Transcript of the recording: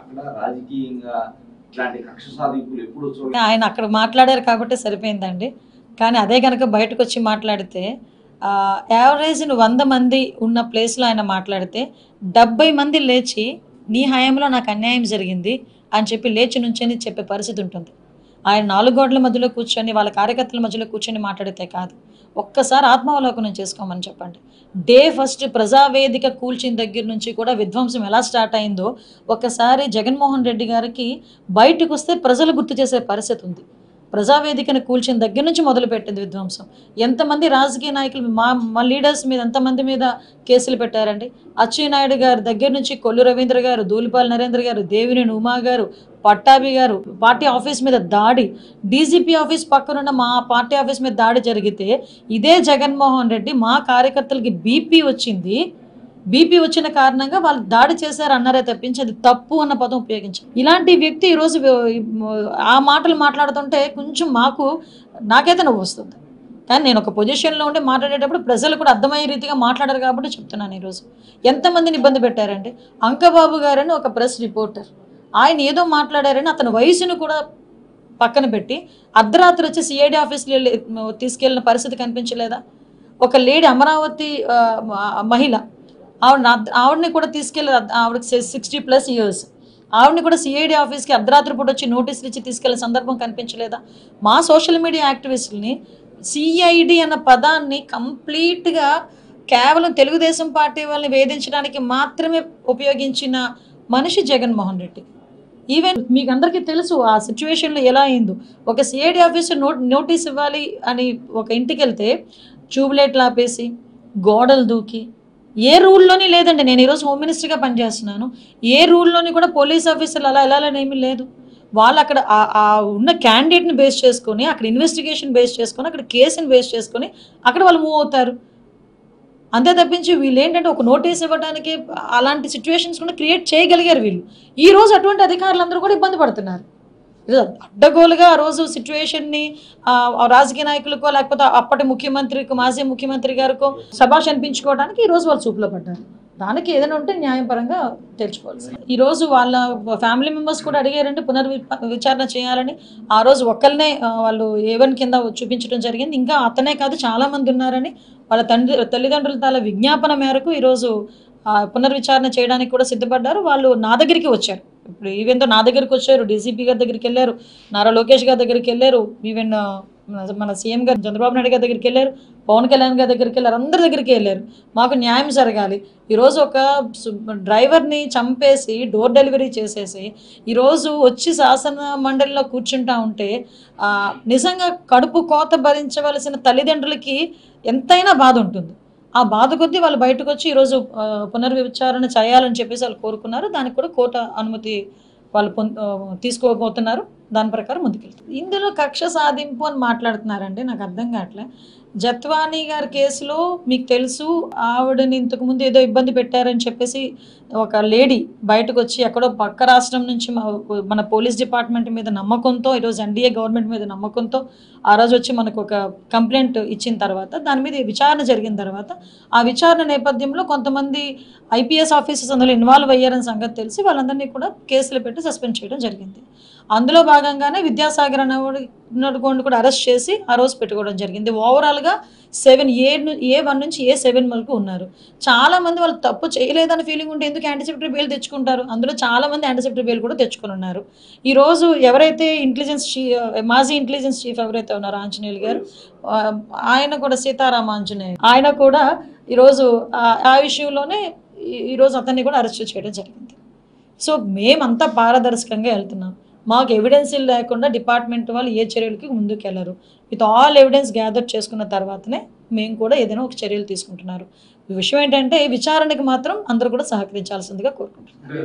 రాజకీయంగా ఇట్లాంటి కక్ష సాధింపులు ఎప్పుడు ఆయన అక్కడ మాట్లాడారు కాబట్టి సరిపోయిందండి. కానీ అదే కనుక బయటకు వచ్చి మాట్లాడితే యావరేజ్ 100 మంది ఉన్న ప్లేస్లో ఆయన మాట్లాడితే 70 మంది లేచి నీ హయాంలో నాకు అన్యాయం జరిగింది అని చెప్పి లేచి నుంచని చెప్పే పరిస్థితి ఉంటుంది. ఆయన 4 గోడల మధ్యలో కూర్చొని వాళ్ళ కార్యకర్తల మధ్యలో కూర్చొని మాట్లాడితే కాదు, ఒక్కసారి ఆత్మావలోకనం చేసుకోమని చెప్పండి. డే ఫస్ట్ ప్రజావేదిక కూల్చిన దగ్గర నుంచి కూడా విధ్వంసం ఎలా స్టార్ట్ అయిందో ఒక్కసారి జగన్మోహన్ రెడ్డి గారికి బయటకు వస్తే ప్రజలు గుర్తు చేసే పరిస్థితి ఉంది. ప్రజావేదికను కూల్చిన దగ్గర నుంచి మొదలుపెట్టింది విధ్వంసం. ఎంతమంది రాజకీయ నాయకులు మా లీడర్స్ మీద ఎంతమంది మీద కేసులు పెట్టారండి. అచ్చెన్నాయుడు గారి దగ్గర నుంచి కొల్లు రవీంద్ర గారు, దూలిపాల్ నరేంద్ర గారు, దేవినేని ఉమా గారు, పట్టాభి గారు, పార్టీ ఆఫీస్ మీద దాడి, డీజీపీ ఆఫీస్ పక్కనున్న మా పార్టీ ఆఫీస్ మీద దాడి జరిగితే ఇదే జగన్మోహన్ రెడ్డి మా కార్యకర్తలకి బీపీ వచ్చిన కారణంగా వాళ్ళు దాడి చేశారు అన్నారే తప్పించి అది తప్పు అన్న పదం ఉపయోగించారు. ఇలాంటి వ్యక్తి ఈరోజు ఆ మాటలు మాట్లాడుతుంటే కొంచెం నాకైతే నవ్వు వస్తుంది. కానీ నేను ఒక పొజిషన్లో ఉండి మాట్లాడేటప్పుడు ప్రజలు కూడా అర్థమయ్యే రీతిగా మాట్లాడారు కాబట్టి చెప్తున్నాను. ఈరోజు ఎంతమందిని ఇబ్బంది పెట్టారండి. అంకబాబు గారని ఒక ప్రెస్ రిపోర్టర్, ఆయన ఏదో మాట్లాడారని అతని వయసును కూడా పక్కన పెట్టి అర్ధరాత్రి వచ్చి సిఐడి ఆఫీస్లో తీసుకెళ్ళిన పరిస్థితి కనిపించలేదా? ఒక లేడీ అమరావతి మహిళ ఆవిడని కూడా తీసుకెళ్ళి, ఆవిడకి 60+ ఇయర్స్, ఆవిడని కూడా సిఐడి ఆఫీస్కి అర్ధరాత్రి పూట వచ్చి నోటీసులు ఇచ్చి తీసుకెళ్లే సందర్భం కనిపించలేదా? మా సోషల్ మీడియా యాక్టివిస్టులని సిఐడి అన్న పదాన్ని కంప్లీట్గా కేవలం తెలుగుదేశం పార్టీ వాళ్ళని వేధించడానికి మాత్రమే ఉపయోగించిన మనిషి జగన్మోహన్ రెడ్డి. ఈవెన్ మీకు అందరికీ తెలుసు ఆ సిచ్యువేషన్లో ఎలా అయిందో. ఒక సిఐడి ఆఫీసర్ నోటీస్ ఇవ్వాలి అని ఒక ఇంటికి వెళ్తే ట్యూబ్లైట్లు ఆపేసి, గోడలు దూకి, ఏ రూల్లోని లేదండి. నేను ఈరోజు హోమ్ మినిస్టర్గా పనిచేస్తున్నాను. ఏ రూల్లోని కూడా పోలీస్ ఆఫీసర్లు అలా వెళ్ళాలని లేదు. వాళ్ళు అక్కడ ఉన్న క్యాండిడేట్ని బేస్ చేసుకొని, అక్కడ ఇన్వెస్టిగేషన్ బేస్ చేసుకొని, అక్కడ కేసుని బేస్ చేసుకొని అక్కడ వాళ్ళు మూవ్ అవుతారు. అంతే తప్పించి వీళ్ళు ఏంటంటే ఒక నోటీస్ ఇవ్వడానికి అలాంటి సిచ్యువేషన్స్ కూడా క్రియేట్ చేయగలిగారు వీళ్ళు. ఈరోజు అటువంటి అధికారులందరూ కూడా ఇబ్బంది పడుతున్నారు. అడ్డగోలుగా ఆ రోజు సిచ్యువేషన్ని రాజకీయ నాయకులకో లేకపోతే అప్పటి ముఖ్యమంత్రికి, మాజీ ముఖ్యమంత్రి గారికో శభాష్ అనిపించుకోవడానికి ఈరోజు వాళ్ళు చూపులో పడ్డారు. దానికి ఏదైనా ఉంటే న్యాయపరంగా తెచ్చుకోవాల్సి. ఈరోజు వాళ్ళ ఫ్యామిలీ మెంబర్స్ కూడా అడిగారంటే పునర్విచారణ చేయాలని. ఆ రోజు ఒక్కరినే వాళ్ళు A1 కింద చూపించడం జరిగింది. ఇంకా అతనే కాదు చాలామంది ఉన్నారని వాళ్ళ తల్లిదండ్రుల తాల విజ్ఞాపన మేరకు ఈరోజు పునర్విచారణ చేయడానికి కూడా సిద్ధపడ్డారు. వాళ్ళు నా దగ్గరికి వచ్చారు. ఇప్పుడు ఈవెన్తో నా దగ్గరికి వచ్చారు, డీసీపీ గారి దగ్గరికి వెళ్ళారు, నారా లోకేష్ గారి దగ్గరికి వెళ్ళారు, ఈవెన్ మన సీఎం గారు చంద్రబాబు నాయుడు గారి దగ్గరికి వెళ్ళారు, పవన్ కళ్యాణ్ గారి దగ్గరికి వెళ్ళారు, అందరి దగ్గరికి వెళ్ళారు. మాకు న్యాయం జరగాలి. ఈరోజు ఒక డ్రైవర్ని చంపేసి డోర్ డెలివరీ చేసేసి ఈరోజు వచ్చి శాసన మండలిలో కూర్చుంటా ఉంటే నిజంగా కడుపు కోత భరించవలసిన తల్లిదండ్రులకి ఎంతైనా బాధ ఉంటుంది. ఆ బాధ కొద్దీ వాళ్ళు బయటకు వచ్చి ఈరోజు పునర్విచారణ చేయాలని చెప్పేసి వాళ్ళు కోరుకున్నారు. దానికి కూడా కోర్టు అనుమతి వాళ్ళు తీసుకోబోతున్నారు. దాని ప్రకారం ముందుకెళ్తారు. ఇందులో కక్ష సాధింపు అని మాట్లాడుతున్నారండి. నాకు అర్థం కావట్లే. జత్వానీ గారి కేసులో మీకు తెలుసు, ఆవిడని ఇంతకుముందు ఏదో ఇబ్బంది పెట్టారని చెప్పేసి ఒక లేడీ బయటకు వచ్చి ఎక్కడో పక్క రాష్ట్రం నుంచి మన పోలీస్ డిపార్ట్మెంట్ మీద నమ్మకంతో, ఈరోజు ఎన్డీఏ గవర్నమెంట్ మీద నమ్మకంతో ఆ రోజు వచ్చి మనకు ఒక కంప్లైంట్ ఇచ్చిన తర్వాత దాని మీద విచారణ జరిగిన తర్వాత ఆ విచారణ నేపథ్యంలో కొంతమంది ఐపీఎస్ ఆఫీసర్స్ అందులో ఇన్వాల్వ్ అయ్యారని సంగతి తెలిసి వాళ్ళందరినీ కూడా కేసులు పెట్టి సస్పెండ్ చేయడం జరిగింది. అందులో భాగంగానే విద్యాసాగర్ అన్నగోండ్ కూడా అరెస్ట్ చేసి ఆ రోజు పెట్టుకోవడం జరిగింది. ఓవరాల్గా 7A1 నుంచి A7 వరకు ఉన్నారు. చాలామంది వాళ్ళు తప్పు చేయలేదని ఫీలింగ్ ఉంటే ఎందుకు యాంటిసిపేటరీ బెయిల్ తెచ్చుకుంటారు? అందులో చాలామంది యాంటిసిపేటరీ బెయిల్ కూడా తెచ్చుకుని ఉన్నారు. ఈరోజు ఎవరైతే మాజీ ఇంటెలిజెన్స్ చీఫ్ ఎవరైతే ఉన్నారో ఆంజనేయులు గారు, ఆయన కూడా సీతారామ ఆంజనేయులు, ఆయన కూడా ఈరోజు ఆ విషయంలోనే ఈరోజు అతన్ని కూడా అరెస్ట్ చేయడం జరిగింది. సో మేమంతా పారదర్శకంగా వెళ్తున్నాం. మాకు ఎవిడెన్స్ లేకుండా డిపార్ట్మెంట్ వాళ్ళు ఏ చర్యలకి ముందుకెళ్లరు. విత్ ఆల్ ఎవిడెన్స్ గ్యాదర్ చేసుకున్న తర్వాతనే మేము కూడా ఏదైనా ఒక చర్యలు తీసుకుంటున్నారు. ఈ విషయం ఏంటంటే విచారణకి మాత్రం అందరూ కూడా సహకరించాల్సిందిగా కోరుకుంటున్నారు.